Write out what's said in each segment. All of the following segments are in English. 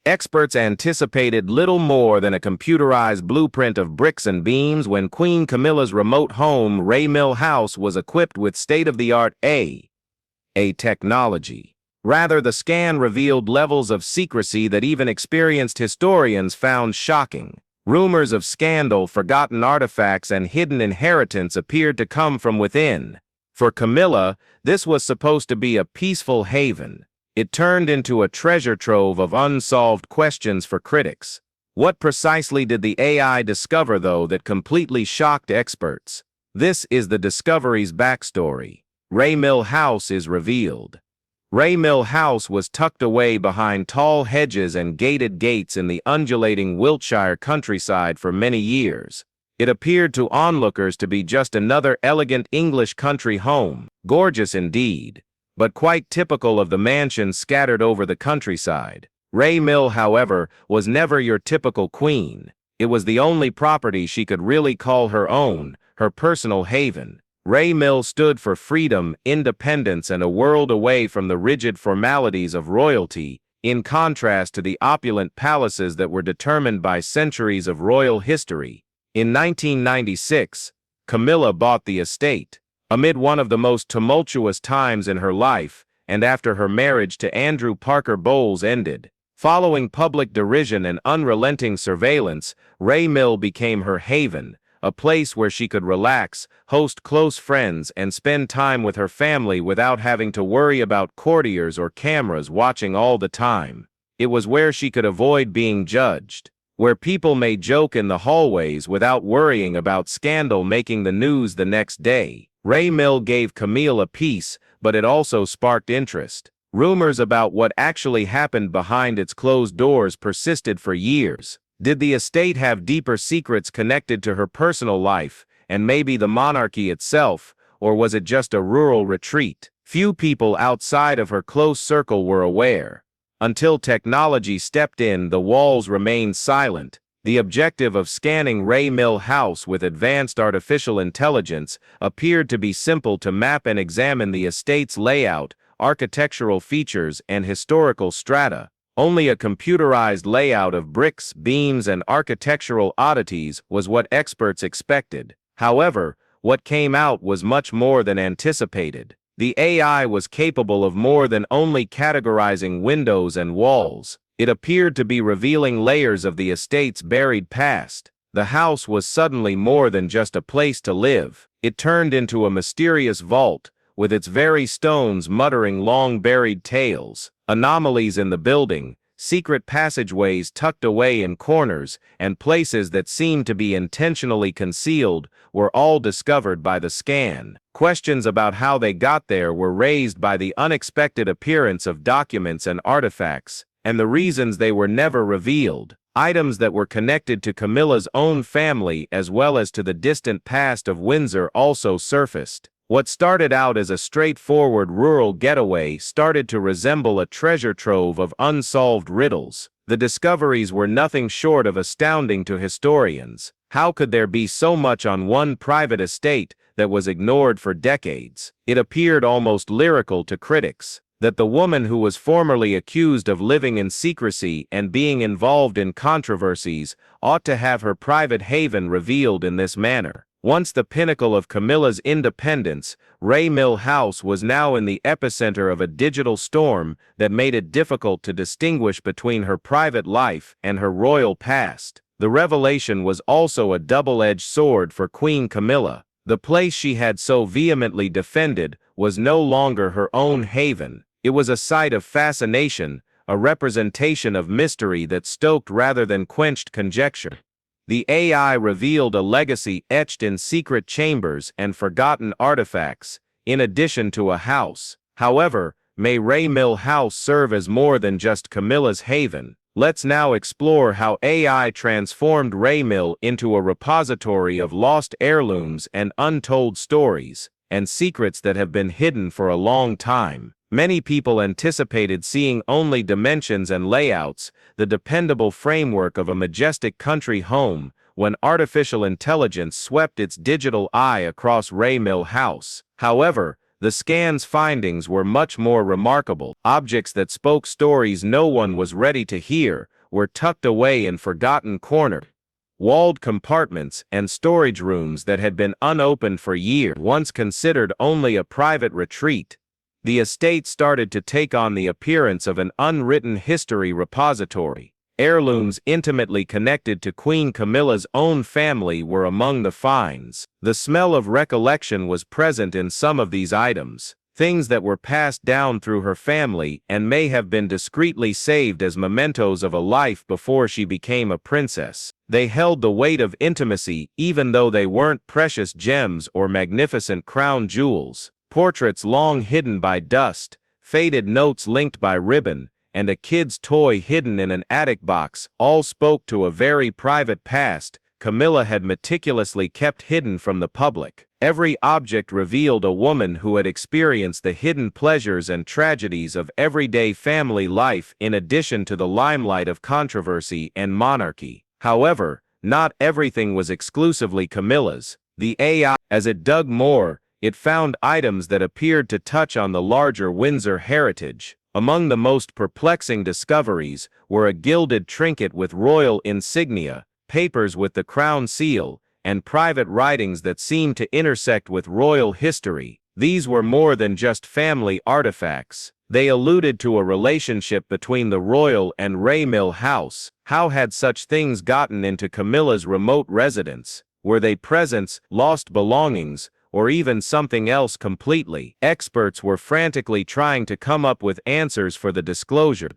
Experts anticipated little more than a computerized blueprint of bricks and beams when Queen Camilla's remote home, Ray Mill House, was equipped with state-of-the-art A technology. Rather, the scan revealed levels of secrecy that even experienced historians found shocking. Rumors of scandal, forgotten artifacts, and hidden inheritance appeared to come from within. For Camilla, this was supposed to be a peaceful haven. It turned into a treasure trove of unsolved questions for critics. What precisely did the AI discover, though, that completely shocked experts? This is the discovery's backstory. Ray Mill House is revealed. Ray Mill House was tucked away behind tall hedges and gated gates in the undulating Wiltshire countryside for many years. It appeared to onlookers to be just another elegant English country home, gorgeous indeed, but quite typical of the mansions scattered over the countryside. Ray Mill, however, was never your typical queen. It was the only property she could really call her own, her personal haven. Ray Mill stood for freedom, independence, and a world away from the rigid formalities of royalty, in contrast to the opulent palaces that were determined by centuries of royal history. In 1996, Camilla bought the estate. Amid one of the most tumultuous times in her life, and after her marriage to Andrew Parker Bowles ended. Following public derision and unrelenting surveillance, Ray Mill became her haven, a place where she could relax, host close friends, and spend time with her family without having to worry about courtiers or cameras watching all the time. It was where she could avoid being judged, where people may joke in the hallways without worrying about scandal making the news the next day. Ray Mill gave Camilla peace, but it also sparked interest. Rumors about what actually happened behind its closed doors persisted for years. Did the estate have deeper secrets connected to her personal life, and maybe the monarchy itself, or was it just a rural retreat? Few people outside of her close circle were aware. Until technology stepped in, the walls remained silent. The objective of scanning Ray Mill House with advanced artificial intelligence appeared to be simple: to map and examine the estate's layout, architectural features, and historical strata. Only a computerized layout of bricks, beams, and architectural oddities was what experts expected. However, what came out was much more than anticipated. The AI was capable of more than only categorizing windows and walls. It appeared to be revealing layers of the estate's buried past. The house was suddenly more than just a place to live. It turned into a mysterious vault, with its very stones muttering long-buried tales. Anomalies in the building, secret passageways tucked away in corners, and places that seemed to be intentionally concealed were all discovered by the scan. Questions about how they got there were raised by the unexpected appearance of documents and artifacts, and the reasons they were never revealed. Items that were connected to Camilla's own family as well as to the distant past of Windsor also surfaced. What started out as a straightforward rural getaway started to resemble a treasure trove of unsolved riddles. The discoveries were nothing short of astounding to historians. How could there be so much on one private estate that was ignored for decades? It appeared almost lyrical to critics that the woman who was formerly accused of living in secrecy and being involved in controversies ought to have her private haven revealed in this manner. Once the pinnacle of Camilla's independence, Ray Mill House was now in the epicenter of a digital storm that made it difficult to distinguish between her private life and her royal past. The revelation was also a double-edged sword for Queen Camilla. The place she had so vehemently defended was no longer her own haven. It was a site of fascination, a representation of mystery that stoked rather than quenched conjecture. The AI revealed a legacy etched in secret chambers and forgotten artifacts, in addition to a house. However, may Ray Mill House serve as more than just Camilla's haven. Let's now explore how AI transformed Ray Mill into a repository of lost heirlooms and untold stories, and secrets that have been hidden for a long time. Many people anticipated seeing only dimensions and layouts, the dependable framework of a majestic country home, when artificial intelligence swept its digital eye across Ray Mill House. However, the scan's findings were much more remarkable. Objects that spoke stories no one was ready to hear, were tucked away in forgotten corners. Walled compartments and storage rooms that had been unopened for years, once considered only a private retreat. The estate started to take on the appearance of an unwritten history repository. Heirlooms intimately connected to Queen Camilla's own family were among the finds. The smell of recollection was present in some of these items, things that were passed down through her family and may have been discreetly saved as mementos of a life before she became a princess. They held the weight of intimacy even though they weren't precious gems or magnificent crown jewels. Portraits long hidden by dust, faded notes linked by ribbon, and a kid's toy hidden in an attic box all spoke to a very private past Camilla had meticulously kept hidden from the public. Every object revealed a woman who had experienced the hidden pleasures and tragedies of everyday family life in addition to the limelight of controversy and monarchy. However, not everything was exclusively Camilla's. The AI, as it dug more, it found items that appeared to touch on the larger Windsor heritage. Among the most perplexing discoveries were a gilded trinket with royal insignia, papers with the crown seal, and private writings that seemed to intersect with royal history. These were more than just family artifacts. They alluded to a relationship between the royal and Raymill house. How had such things gotten into Camilla's remote residence? Were they presents, lost belongings, or even something else completely? Experts were frantically trying to come up with answers for the disclosure.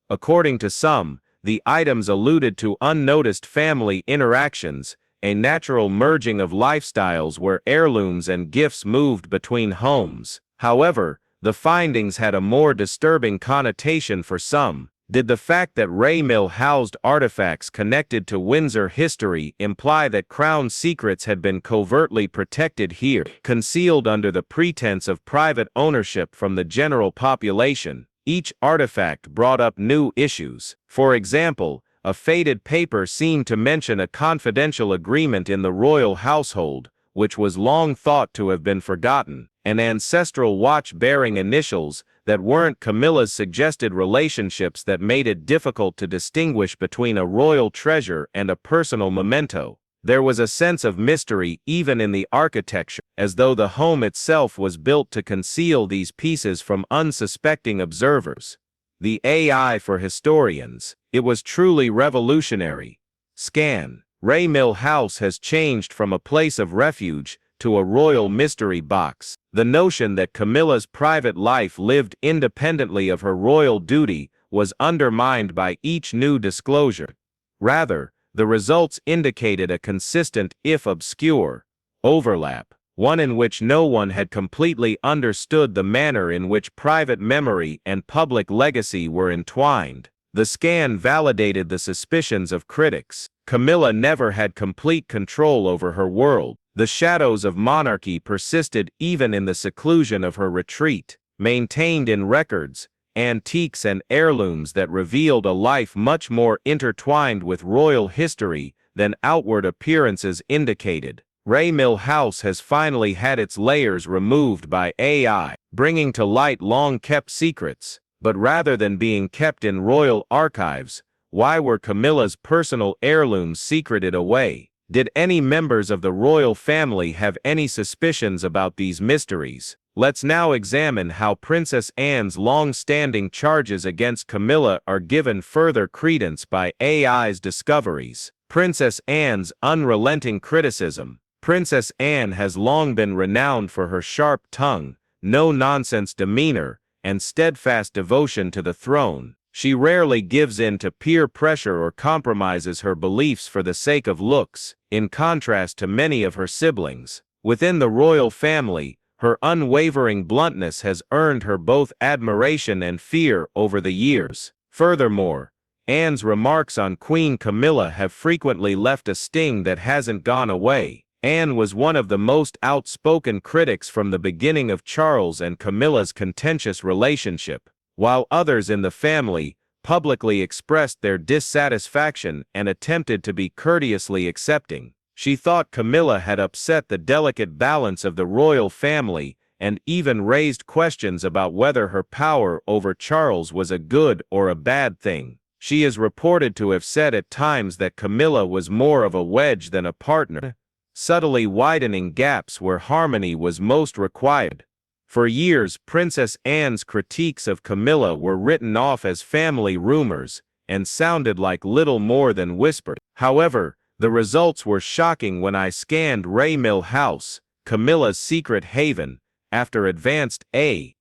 According to some, the items alluded to unnoticed family interactions, a natural merging of lifestyles where heirlooms and gifts moved between homes. However, the findings had a more disturbing connotation for some. Did the fact that Raymill housed artifacts connected to Windsor history imply that crown secrets had been covertly protected here, concealed under the pretense of private ownership from the general population? Each artifact brought up new issues. For example, a faded paper seemed to mention a confidential agreement in the royal household, which was long thought to have been forgotten. An ancestral watch bearing initials that weren't Camilla's suggested relationships that made it difficult to distinguish between a royal treasure and a personal memento. There was a sense of mystery even in the architecture, as though the home itself was built to conceal these pieces from unsuspecting observers. The AI for historians. It was truly revolutionary. Scan. Raymill House has changed from a place of refuge to a royal mystery box. The notion that Camilla's private life lived independently of her royal duty was undermined by each new disclosure. Rather, the results indicated a consistent, if obscure, overlap, one in which no one had completely understood the manner in which private memory and public legacy were entwined. The scan validated the suspicions of critics. Camilla never had complete control over her world. The shadows of monarchy persisted even in the seclusion of her retreat, maintained in records, antiques and heirlooms that revealed a life much more intertwined with royal history than outward appearances indicated. Raymill House has finally had its layers removed by AI, bringing to light long-kept secrets. But rather than being kept in royal archives, why were Camilla's personal heirlooms secreted away? Did any members of the royal family have any suspicions about these mysteries? Let's now examine how Princess Anne's long-standing charges against Camilla are given further credence by AI's discoveries. Princess Anne's unrelenting criticism. Princess Anne has long been renowned for her sharp tongue, no-nonsense demeanor, and steadfast devotion to the throne. She rarely gives in to peer pressure or compromises her beliefs for the sake of looks, in contrast to many of her siblings. Within the royal family, her unwavering bluntness has earned her both admiration and fear over the years. Furthermore, Anne's remarks on Queen Camilla have frequently left a sting that hasn't gone away. Anne was one of the most outspoken critics from the beginning of Charles and Camilla's contentious relationship, while others in the family publicly expressed their dissatisfaction and attempted to be courteously accepting. She thought Camilla had upset the delicate balance of the royal family and even raised questions about whether her power over Charles was a good or a bad thing. She is reported to have said at times that Camilla was more of a wedge than a partner, subtly widening gaps where harmony was most required. For years, Princess Anne's critiques of Camilla were written off as family rumors and sounded like little more than whispered. However, the results were shocking when I scanned Ray Mill House, Camilla's secret haven, after advanced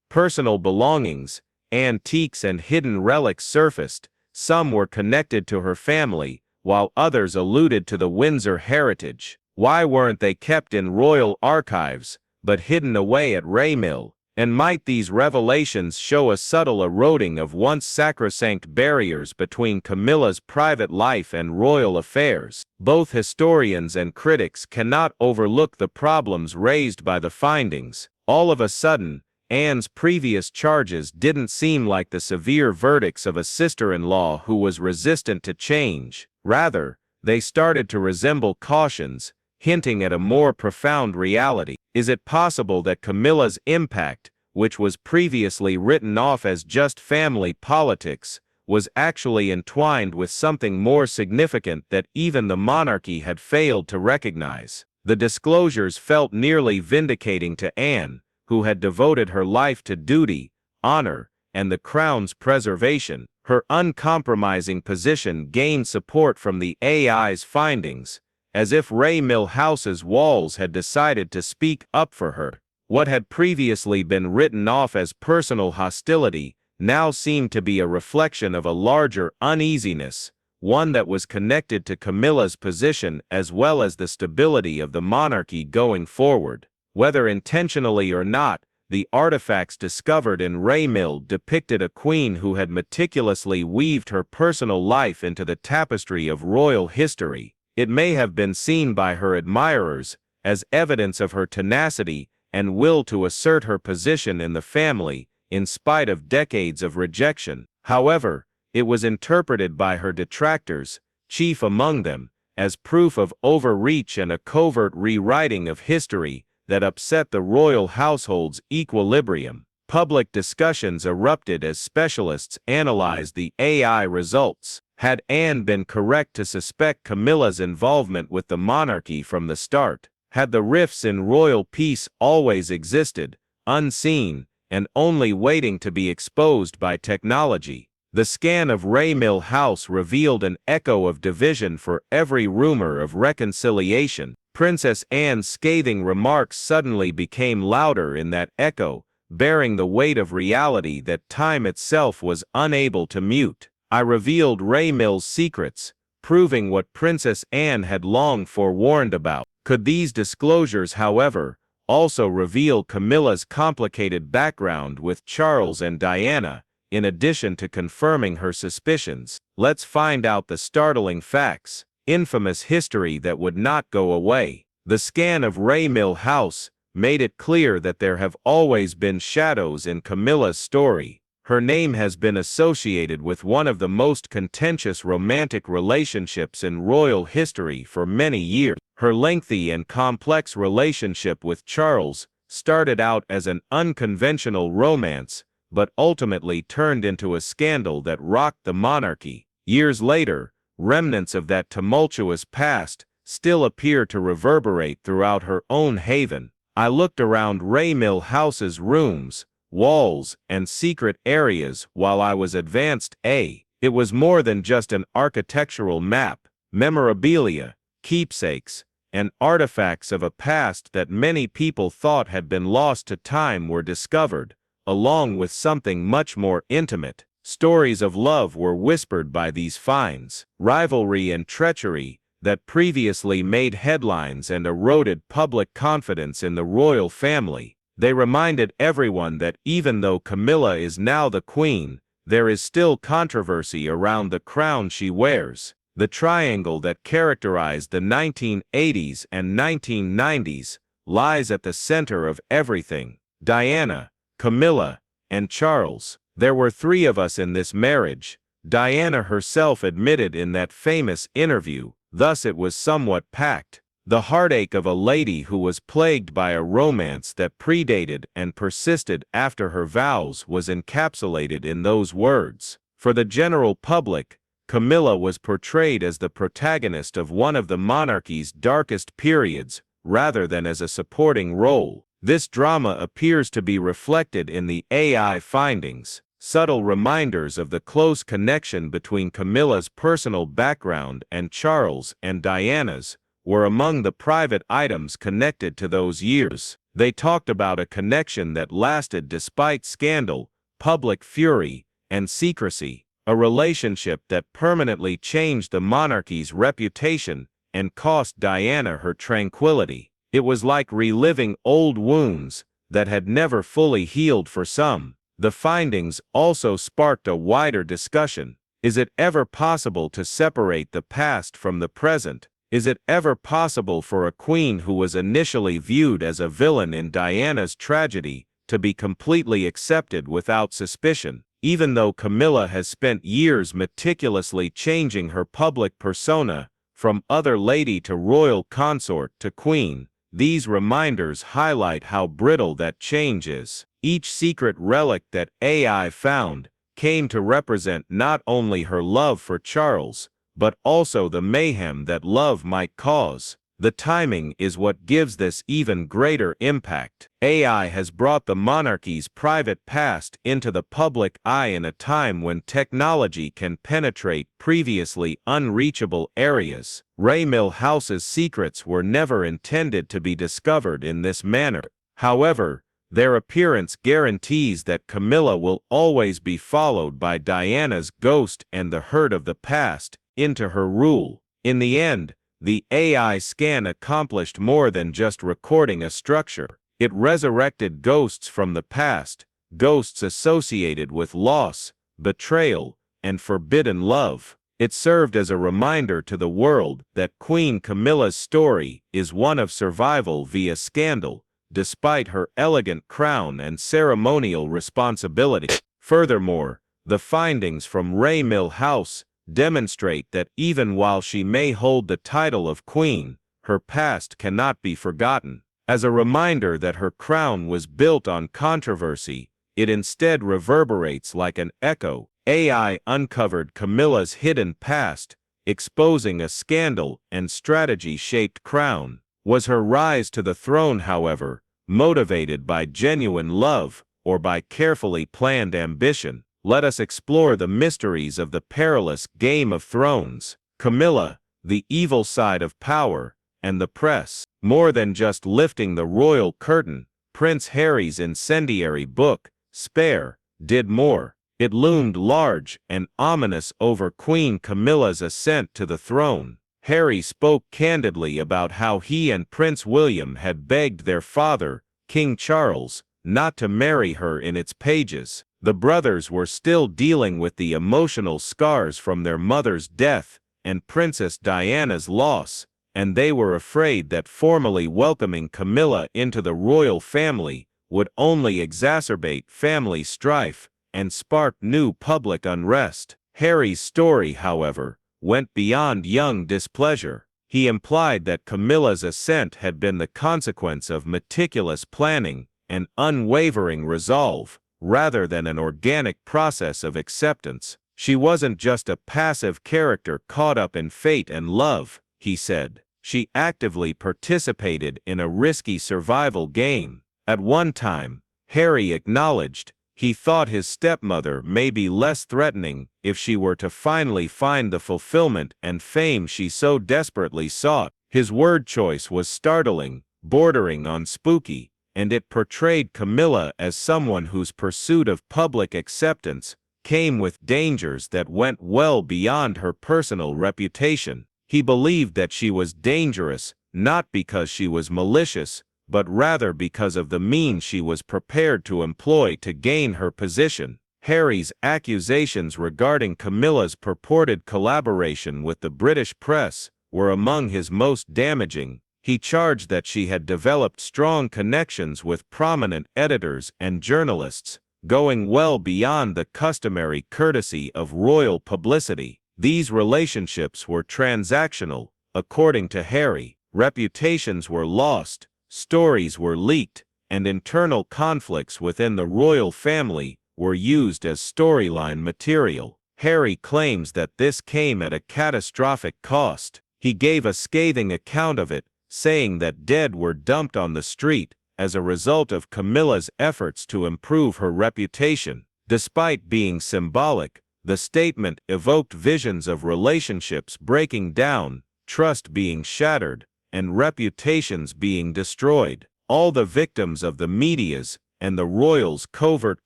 personal belongings, antiques and hidden relics surfaced. Some were connected to her family, while others alluded to the Windsor heritage. Why weren't they kept in royal archives, but hidden away at Ray Mill? And might these revelations show a subtle eroding of once sacrosanct barriers between Camilla's private life and royal affairs? Both historians and critics cannot overlook the problems raised by the findings. All of a sudden, Anne's previous charges didn't seem like the severe verdicts of a sister-in-law who was resistant to change. Rather, they started to resemble cautions, hinting at a more profound reality. Is it possible that Camilla's impact, which was previously written off as just family politics, was actually entwined with something more significant that even the monarchy had failed to recognize? The disclosures felt nearly vindicating to Anne, who had devoted her life to duty, honor, and the crown's preservation. Her uncompromising position gained support from the AI's findings, as if Ray Mill House's walls had decided to speak up for her. What had previously been written off as personal hostility now seemed to be a reflection of a larger uneasiness, one that was connected to Camilla's position as well as the stability of the monarchy going forward. Whether intentionally or not, the artifacts discovered in Ray Mill depicted a queen who had meticulously weaved her personal life into the tapestry of royal history. It may have been seen by her admirers as evidence of her tenacity and will to assert her position in the family, in spite of decades of rejection. However, it was interpreted by her detractors, chief among them, as proof of overreach and a covert rewriting of history that upset the royal household's equilibrium. Public discussions erupted as specialists analyzed the AI results. Had Anne been correct to suspect Camilla's involvement with the monarchy from the start? Had the rifts in royal peace always existed, unseen, and only waiting to be exposed by technology? The scan of Ray Mill House revealed an echo of division for every rumor of reconciliation. Princess Anne's scathing remarks suddenly became louder in that echo, bearing the weight of reality that time itself was unable to mute. I revealed Ray Mill's secrets, proving what Princess Anne had long forewarned about. Could these disclosures, however, also reveal Camilla's complicated background with Charles and Diana, in addition to confirming her suspicions? Let's find out the startling facts. Infamous history that would not go away. The scan of Ray Mill House made it clear that there have always been shadows in Camilla's story. Her name has been associated with one of the most contentious romantic relationships in royal history for many years. Her lengthy and complex relationship with Charles started out as an unconventional romance, but ultimately turned into a scandal that rocked the monarchy. Years later, remnants of that tumultuous past still appear to reverberate throughout her own haven. I looked around Ray Mill House's rooms, walls, and secret areas while I was advanced A. It was more than just an architectural map. Memorabilia, keepsakes, and artifacts of a past that many people thought had been lost to time were discovered, along with something much more intimate. Stories of love were whispered by these finds. Rivalry and treachery that previously made headlines and eroded public confidence in the royal family. They reminded everyone that even though Camilla is now the queen, there is still controversy around the crown she wears. The triangle that characterized the 1980s and 1990s lies at the center of everything. Diana, Camilla, and Charles. There were three of us in this marriage, Diana herself admitted in that famous interview, thus it was somewhat packed. The heartache of a lady who was plagued by a romance that predated and persisted after her vows was encapsulated in those words. For the general public, Camilla was portrayed as the protagonist of one of the monarchy's darkest periods, rather than as a supporting role. This drama appears to be reflected in the AI findings. Subtle reminders of the close connection between Camilla's personal background and Charles and Diana's were among the private items connected to those years. They talked about a connection that lasted despite scandal, public fury, and secrecy, a relationship that permanently changed the monarchy's reputation and cost Diana her tranquility. It was like reliving old wounds that had never fully healed for some. The findings also sparked a wider discussion. Is it ever possible to separate the past from the present? Is it ever possible for a queen who was initially viewed as a villain in Diana's tragedy to be completely accepted without suspicion? Even though Camilla has spent years meticulously changing her public persona, from other lady to royal consort to queen, these reminders highlight how brittle that change is. Each secret relic that AI found came to represent not only her love for Charles, but also the mayhem that love might cause. The timing is what gives this even greater impact. AI has brought the monarchy's private past into the public eye in a time when technology can penetrate previously unreachable areas. Raymil House's secrets were never intended to be discovered in this manner. However, their appearance guarantees that Camilla will always be followed by Diana's ghost and the hurt of the past into her rule. In the end, the AI scan accomplished more than just recording a structure. It resurrected ghosts from the past, ghosts associated with loss, betrayal, and forbidden love. It served as a reminder to the world that Queen Camilla's story is one of survival via scandal, despite her elegant crown and ceremonial responsibility. Furthermore, the findings from Raymil House demonstrate that even while she may hold the title of queen, her past cannot be forgotten. As a reminder that her crown was built on controversy, it instead reverberates like an echo. AI uncovered Camilla's hidden past, exposing a scandal and strategy-shaped crown. Was her rise to the throne, however, motivated by genuine love or by carefully planned ambition? Let us explore the mysteries of the perilous Game of Thrones. Camilla, the evil side of power, and the press. More than just lifting the royal curtain, Prince Harry's incendiary book, Spare, did more. It loomed large and ominous over Queen Camilla's ascent to the throne. Harry spoke candidly about how he and Prince William had begged their father, King Charles, not to marry her in its pages. The brothers were still dealing with the emotional scars from their mother's death and Princess Diana's loss, and they were afraid that formally welcoming Camilla into the royal family would only exacerbate family strife and spark new public unrest. Harry's story, however, went beyond young displeasure. He implied that Camilla's ascent had been the consequence of meticulous planning and unwavering resolve, rather than an organic process of acceptance. She wasn't just a passive character caught up in fate and love, he said. She actively participated in a risky survival game. At one time, Harry acknowledged, he thought his stepmother may be less threatening if she were to finally find the fulfillment and fame she so desperately sought. His word choice was startling, bordering on spooky, and it portrayed Camilla as someone whose pursuit of public acceptance came with dangers that went well beyond her personal reputation. He believed that she was dangerous, not because she was malicious, but rather because of the means she was prepared to employ to gain her position. Harry's accusations regarding Camilla's purported collaboration with the British press were among his most damaging. He charged that she had developed strong connections with prominent editors and journalists, going well beyond the customary courtesy of royal publicity. These relationships were transactional, according to Harry. Reputations were lost, stories were leaked, and internal conflicts within the royal family were used as storyline material. Harry claims that this came at a catastrophic cost. He gave a scathing account of it, saying that dead were dumped on the street as a result of Camilla's efforts to improve her reputation. Despite being symbolic, the statement evoked visions of relationships breaking down, trust being shattered, and reputations being destroyed. All the victims of the media's and the royals' covert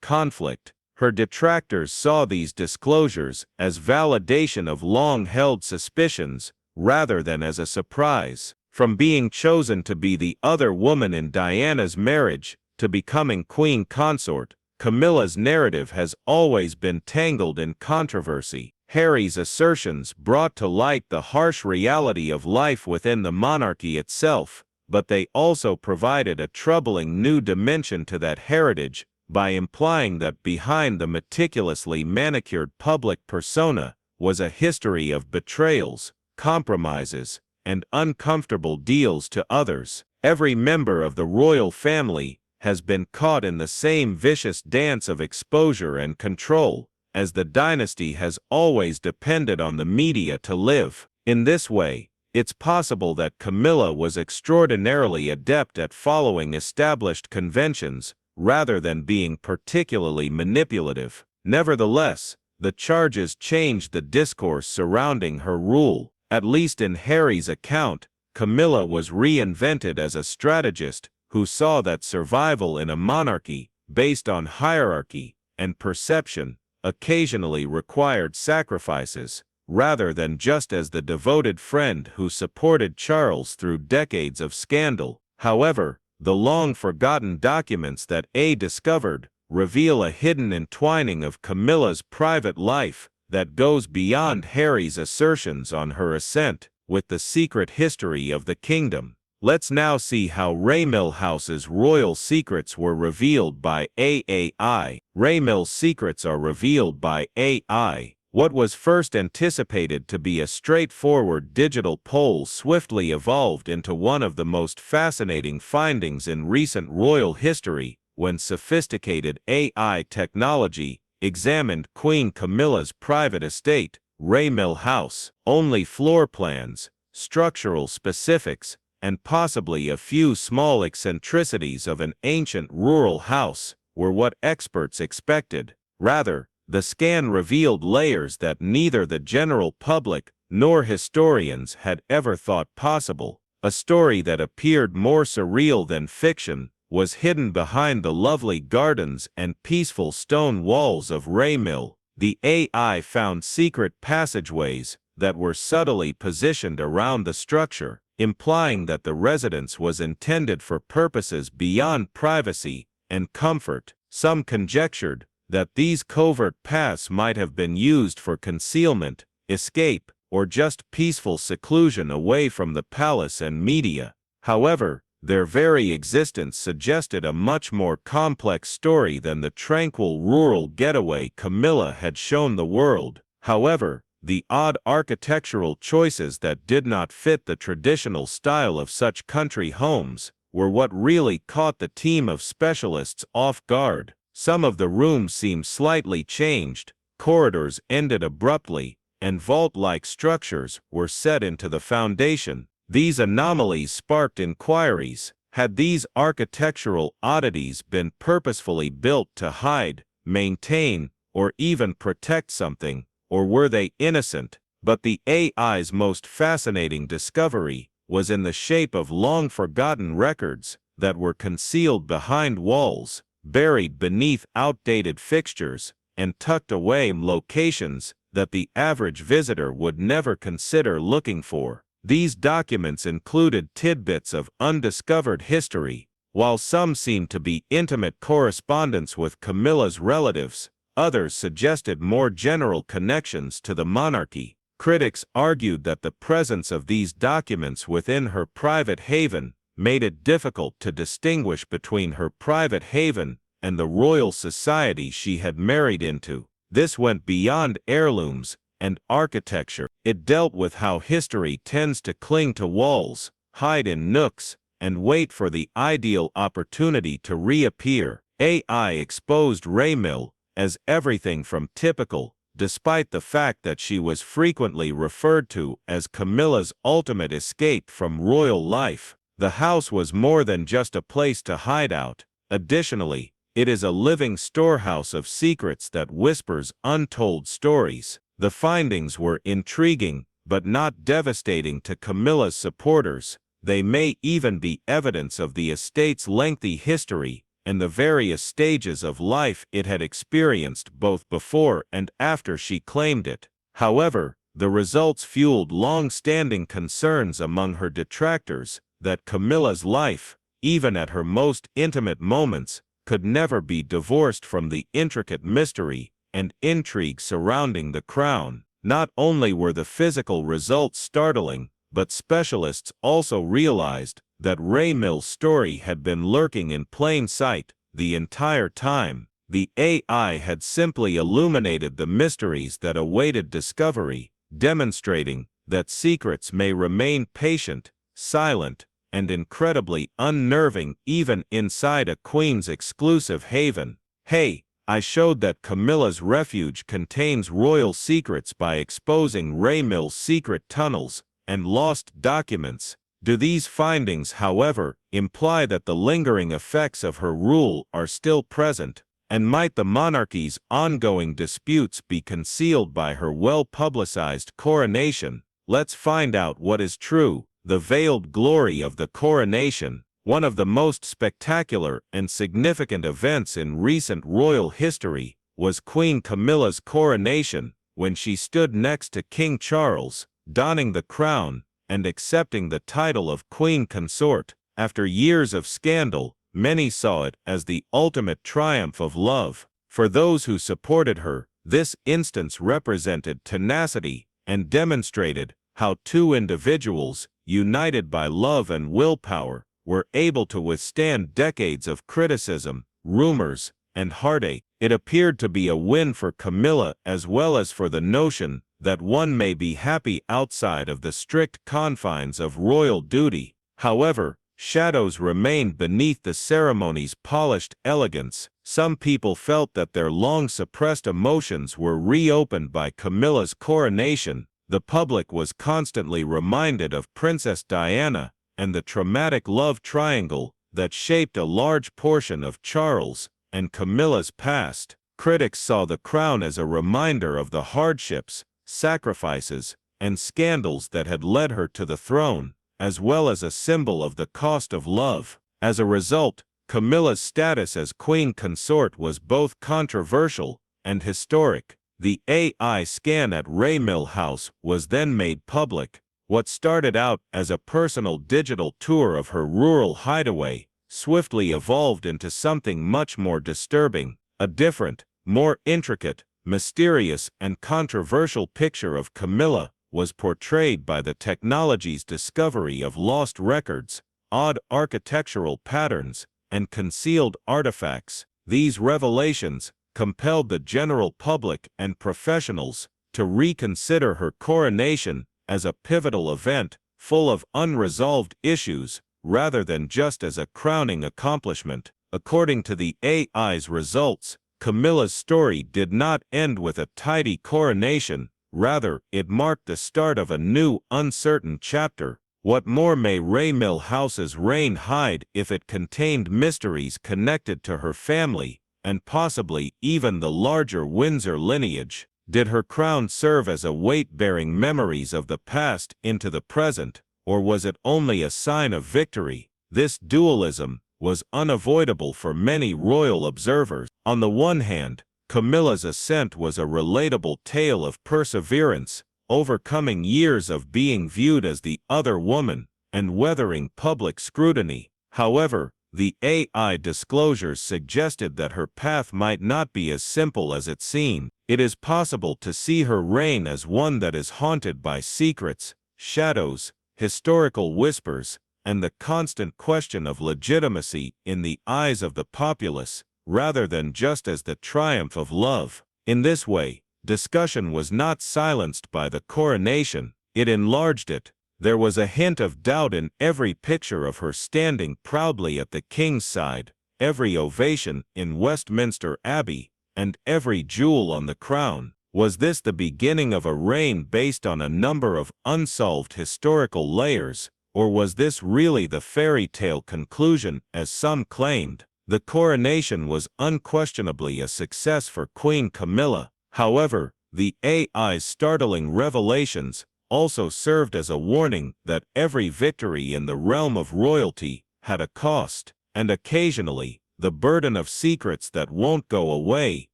conflict. Her detractors saw these disclosures as validation of long-held suspicions, rather than as a surprise. From being chosen to be the other woman in Diana's marriage, to becoming queen consort, Camilla's narrative has always been tangled in controversy. Harry's assertions brought to light the harsh reality of life within the monarchy itself, but they also provided a troubling new dimension to that heritage, by implying that behind the meticulously manicured public persona was a history of betrayals, compromises, and uncomfortable deals to others. Every member of the royal family has been caught in the same vicious dance of exposure and control, as the dynasty has always depended on the media to live. In this way, it's possible that Camilla was extraordinarily adept at following established conventions, rather than being particularly manipulative. Nevertheless, the charges changed the discourse surrounding her rule. At least in Harry's account, Camilla was reinvented as a strategist who saw that survival in a monarchy, based on hierarchy and perception, occasionally required sacrifices, rather than just as the devoted friend who supported Charles through decades of scandal. However, the long-forgotten documents that A discovered reveal a hidden entwining of Camilla's private life that goes beyond Harry's assertions on her ascent with the secret history of the kingdom. Let's now see how Raymil House's royal secrets were revealed by AI. Raymil's secrets are revealed by AI. What was first anticipated to be a straightforward digital poll swiftly evolved into one of the most fascinating findings in recent royal history when sophisticated AI technology examined Queen Camilla's private estate, Raymil House. Only floor plans, structural specifics, and possibly a few small eccentricities of an ancient rural house were what experts expected. Rather, the scan revealed layers that neither the general public nor historians had ever thought possible. A story that appeared more surreal than fiction was hidden behind the lovely gardens and peaceful stone walls of Raymil. The AI found secret passageways that were subtly positioned around the structure, implying that the residence was intended for purposes beyond privacy and comfort. Some conjectured that these covert paths might have been used for concealment, escape, or just peaceful seclusion away from the palace and media. However, their very existence suggested a much more complex story than the tranquil rural getaway Camilla had shown the world. However, the odd architectural choices that did not fit the traditional style of such country homes were what really caught the team of specialists off guard. Some of the rooms seemed slightly changed, corridors ended abruptly, and vault-like structures were set into the foundation. These anomalies sparked inquiries. Had these architectural oddities been purposefully built to hide, maintain, or even protect something, or were they innocent? But the AI's most fascinating discovery was in the shape of long-forgotten records that were concealed behind walls, buried beneath outdated fixtures, and tucked away in locations that the average visitor would never consider looking for. These documents included tidbits of undiscovered history. While some seemed to be intimate correspondence with Camilla's relatives, others suggested more general connections to the monarchy. Critics argued that the presence of these documents within her private haven made it difficult to distinguish between her private haven and the royal society she had married into. This went beyond heirlooms and architecture. It dealt with how history tends to cling to walls, hide in nooks, and wait for the ideal opportunity to reappear. AI exposed Raymil as everything from typical, despite the fact that she was frequently referred to as Camilla's ultimate escape from royal life. The house was more than just a place to hide out. Additionally, it is a living storehouse of secrets that whispers untold stories. The findings were intriguing, but not devastating to Camilla's supporters. They may even be evidence of the estate's lengthy history and the various stages of life it had experienced both before and after she claimed it. However, the results fueled long-standing concerns among her detractors that Camilla's life, even at her most intimate moments, could never be divorced from the intricate mystery and intrigue surrounding the crown. Not only were the physical results startling, but specialists also realized that Raymill's story had been lurking in plain sight the entire time. The AI had simply illuminated the mysteries that awaited discovery, demonstrating that secrets may remain patient, silent, and incredibly unnerving even inside a queen's exclusive haven. Hey, I showed that Camilla's refuge contains royal secrets by exposing Raymill's secret tunnels and lost documents. Do these findings, however, imply that the lingering effects of her rule are still present, and might the monarchy's ongoing disputes be concealed by her well-publicized coronation? Let's find out what is true. The veiled glory of the coronation, one of the most spectacular and significant events in recent royal history, was Queen Camilla's coronation, when she stood next to King Charles, donning the crown and accepting the title of Queen Consort. After years of scandal, many saw it as the ultimate triumph of love. For those who supported her, this instance represented tenacity and demonstrated how two individuals, united by love and willpower, were able to withstand decades of criticism, rumors, and heartache. It appeared to be a win for Camilla as well as for the notion that one may be happy outside of the strict confines of royal duty. However, shadows remained beneath the ceremony's polished elegance. Some people felt that their long-suppressed emotions were reopened by Camilla's coronation. The public was constantly reminded of Princess Diana and the traumatic love triangle that shaped a large portion of Charles and Camilla's past. Critics saw the crown as a reminder of the hardships, sacrifices, and scandals that had led her to the throne, as well as a symbol of the cost of love. As a result, Camilla's status as queen consort was both controversial and historic. The AI scan at Raymill House was then made public. What started out as a personal digital tour of her rural hideaway swiftly evolved into something much more disturbing, a different, more intricate, mysterious, and controversial picture of Camilla was portrayed by the technology's discovery of lost records, odd architectural patterns, and concealed artifacts. These revelations compelled the general public and professionals to reconsider her coronation as a pivotal event full of unresolved issues rather than just as a crowning accomplishment. According to the AI's results, Camilla's story did not end with a tidy coronation. Rather, it marked the start of a new, uncertain chapter. What more may Raymill House's reign hide if it contained mysteries connected to her family, and possibly even the larger Windsor lineage? Did her crown serve as a weight-bearing memories of the past into the present, or was it only a sign of victory? This dualism was unavoidable for many royal observers. On the one hand, Camilla's ascent was a relatable tale of perseverance, overcoming years of being viewed as the other woman and weathering public scrutiny. However, the AI disclosures suggested that her path might not be as simple as it seemed. It is possible to see her reign as one that is haunted by secrets, shadows, historical whispers, and the constant question of legitimacy in the eyes of the populace, rather than just as the triumph of love. In this way, discussion was not silenced by the coronation, it enlarged it. There was a hint of doubt in every picture of her standing proudly at the king's side, every ovation in Westminster Abbey, and every jewel on the crown. Was this the beginning of a reign based on a number of unsolved historical layers, or was this really the fairy tale conclusion as some claimed? The coronation was unquestionably a success for Queen Camilla. However, the AI's startling revelations also served as a warning that every victory in the realm of royalty had a cost, and occasionally, the burden of secrets that won't go away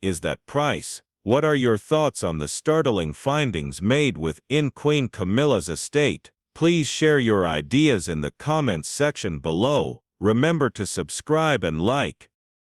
is that price. What are your thoughts on the startling findings made within Queen Camilla's estate? Please share your ideas in the comments section below. Remember to subscribe and like.